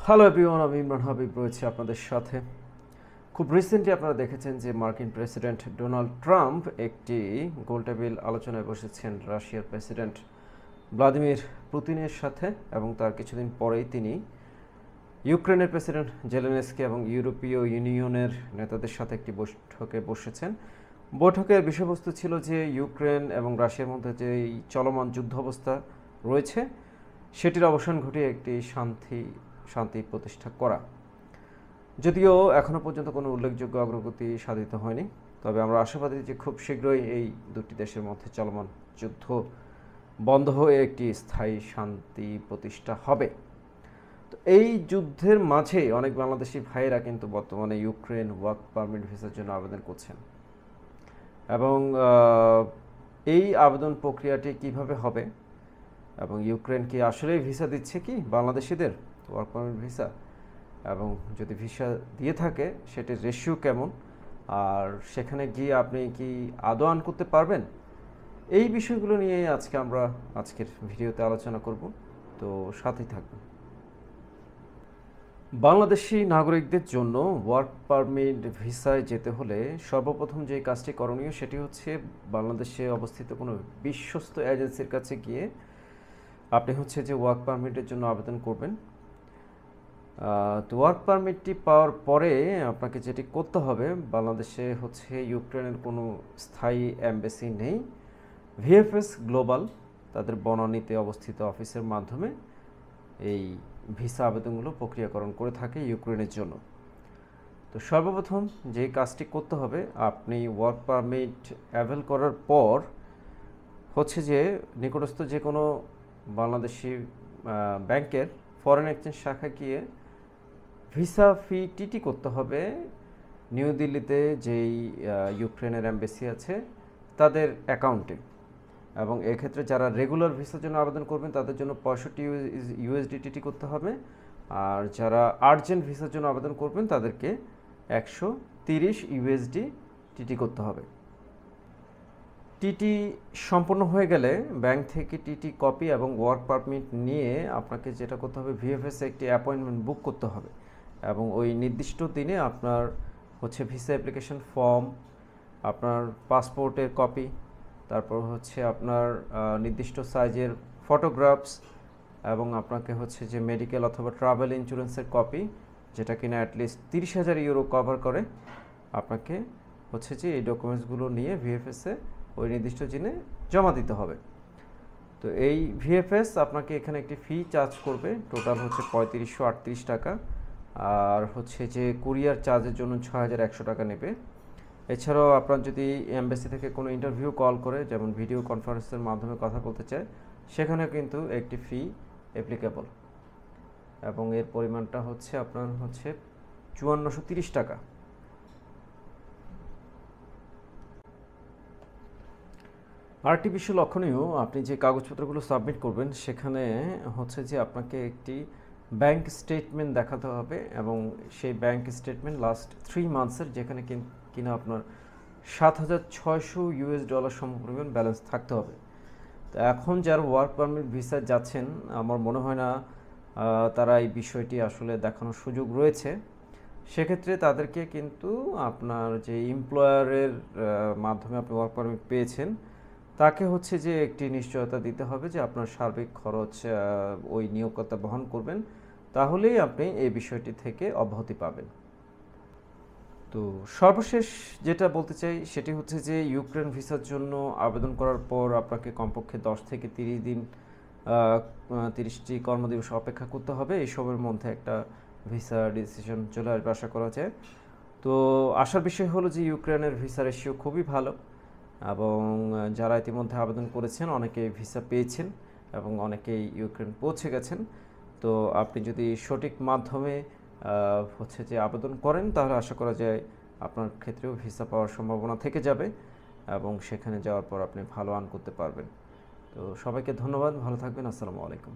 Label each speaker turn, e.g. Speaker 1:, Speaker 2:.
Speaker 1: Hello everyone, আমি ইমরান হাবিব রয়েছি আপনাদের সাথে। খুব রিসেন্টলি আপনারা দেখেছেন যে মার্কিন প্রেসিডেন্ট ডোনাল্ড ট্রাম্প একটি গোলটেবিল আলোচনায় বসেছেন রাশিয়ার প্রেসিডেন্ট ভ্লাদিমির পুতিনের সাথে, এবং তার কিছুদিন পরেই তিনি ইউক্রেনের প্রেসিডেন্ট জেলেনস্কি এবং ইউরোপীয় ইউনিয়নের নেতাদের সাথে একটি বৈঠকে বসেছেন। বৈঠকের বিষয়বস্তু ছিল যে ইউক্রেন এবং রাশিয়ার মধ্যে যে চলমান যুদ্ধাবস্থা রয়েছে সেটির অবসান ঘটিয়ে একটি শান্তি প্রতিষ্ঠা করা। যদিও এখনও পর্যন্ত কোনো উল্লেখযোগ্য অগ্রগতি সাধিত হয়নি, তবে আমরা আশাবাদী যে খুব শীঘ্রই এই দুটি দেশের মধ্যে চলমান যুদ্ধ বন্ধ হয়ে একটি স্থায়ী শান্তি প্রতিষ্ঠা হবে। তো এই যুদ্ধের মাঝে অনেক বাংলাদেশি ভাইয়েরা কিন্তু বর্তমানে ইউক্রেন ওয়ার্ক পারমিট ভিসার জন্য আবেদন করছেন, এবং এই আবেদন প্রক্রিয়াটি কিভাবে হবে এবং ইউক্রেন কি আসলেই ভিসা দিচ্ছে কি বাংলাদেশিদের ওয়ার্ক পারমিট ভিসা, এবং যদি ভিসা দিয়ে থাকে সেটির রেশিও কেমন, আর সেখানে গিয়ে আপনি কি আদৌ আর্ন করতে পারবেন, এই বিষয়গুলো নিয়ে আমরা আজকের ভিডিওতে আলোচনা করব। তো সাথেই থাকবেন। বাংলাদেশি নাগরিকদের জন্য ওয়ার্ক পারমিট ভিসায় যেতে হলে সর্বপ্রথম যে কাজটি করণীয় সেটি হচ্ছে বাংলাদেশে অবস্থিত কোনো বিশ্বস্ত এজেন্সির কাছে গিয়ে আপনি যে ওয়ার্ক পারমিটের জন্য আবেদন করবেন। তো ওয়ার্ক পারমিটটি পাওয়ার পরে আপনাকে যেটি করতে হবে, বাংলাদেশে ইউক্রেনের কোনো স্থায়ী এমবেসি নেই। ভিএফএস গ্লোবাল তাদের বনানীতে অবস্থিত অফিসের মাধ্যমে এই ভিসা আবেদনগুলো প্রক্রিয়াকরণ করে থাকে ইউক্রেনের জন্য। তো সর্বপ্রথম যে কাজটি করতে হবে, আপনি ওয়ার্ক পারমিট অ্যাভেল করার পর যে নিকটস্থ যে কোনো বাংলাদেশি ব্যাংকের ফরেন এক্সচেঞ্জ শাখায় গিয়ে ভিসা ফি টিটি করতে হবে নিউ দিল্লিতে যেই ইউক্রেনের এমবেসি আছে তাদের অ্যাকাউন্টে। এবং এক্ষেত্রে যারা রেগুলার ভিসার জন্য আবেদন করবেন তাদের জন্য 65 ইউএসডি টিটি করতে হবে, আর যারা আর্জেন্ট ভিসার জন্য আবেদন করবেন তাদেরকে 130 ইউএসডি টিটি করতে হবে। টিটি সম্পন্ন হয়ে গেলে ব্যাংক থেকে টিটি কপি এবং ওয়ার্ক পারমিট নিয়ে আপনাকে যেটা করতে হবে, ভিএফএস একটি অ্যাপয়েন্টমেন্ট বুক করতে হবে, এবং ওই নির্দিষ্ট দিনে আপনার ভিসা অ্যাপ্লিকেশন ফর্ম, আপনার পাসপোর্টের কপি, তারপর আপনার নির্দিষ্ট সাইজের ফটোগ্রাফস, এবং আপনাকে যে মেডিকেল অথবা ট্রাভেল ইন্স্যুরেন্সের কপি, যেটা কিনা অ্যাটলিস্ট 30,000 ইউরো কভার করে, আপনাকে এই ডকুমেন্টসগুলো নিয়ে ভিএফএসে ওই নির্দিষ্ট দিনে জমা দিতে হবে। তো এই ভিএফএস আপনাকে এখানে একটি ফি চার্জ করবে, টোটাল 3538 টাকা, আর যে কুরিয়ার চার্জের জন্য 6100 টাকা নেবে। এছাড়াও আপনার যদি এমবেসি থেকে কোনো ইন্টারভিউ কল করে, যেমন ভিডিও কনফারেন্সের মাধ্যমে কথা বলতে চায়, সেখানে কিন্তু একটি ফি অ্যাপ্লিকেবল, এবং এর পরিমাণটা আপনার 5430 টাকা। আরেকটি বিষয় লক্ষণীয়, আপনি যে কাগজপত্রগুলো সাবমিট করবেন সেখানে আপনাকে একটি ব্যাংক স্টেটমেন্ট দেখাতে হবে, এবং সেই ব্যাংক স্টেটমেন্ট লাস্ট 3 মান্থসের, যেখানে কিনা আপনার $7,600 সমপরিমাণ ব্যালেন্স থাকতে হবে। তো এখন যারা ওয়ার্ক পারমিট ভিসা যাচ্ছেন, আমার মনে হয় না তারা এই বিষয়টি আসলে দেখানোর সুযোগ রয়েছে। সেক্ষেত্রে তাদেরকে কিন্তু আপনার যে এমপ্লয়ারের মাধ্যমে আপনি ওয়ার্ক পারমিট পেয়েছেন তাকে যে একটি নিশ্চয়তা দিতে হবে যে আপনার সার্বিক খরচ ওই নিয়োগকর্তা বহন করবেন, তাহলেই আপনি এই বিষয়টি থেকে অব্যাহতি পাবেন। তো সর্বশেষ যেটা বলতে চাই সেটি যে ইউক্রেন ভিসার জন্য আবেদন করার পর আপনাকে কমপক্ষে 10 থেকে 30 দিন 30টি কর্মদিবস অপেক্ষা করতে হবে। এই সময়ের মধ্যে একটা ভিসা ডিসিশন চলে আসবে আশা করা যায়। তো আশার বিষয় হলো যে ইউক্রেনের ভিসা রেশিও খুবই ভালো, এবং যারা ইতিমধ্যে আবেদন করেছেন অনেকেই ভিসা পেয়েছেন এবং অনেকেই ইউক্রেন পৌঁছে গেছেন। তো আপনি যদি সঠিক মাধ্যমে আবেদন করেন, তাহলে আশা করা যায় আপনার ক্ষেত্রেও ভিসা পাওয়ার সম্ভাবনা থেকে যাবে, এবং সেখানে যাওয়ার পর আপনি ভালো আর্ন করতে পারবেন। তো সবাইকে ধন্যবাদ, ভালো থাকবেন, আসসালামু আলাইকুম।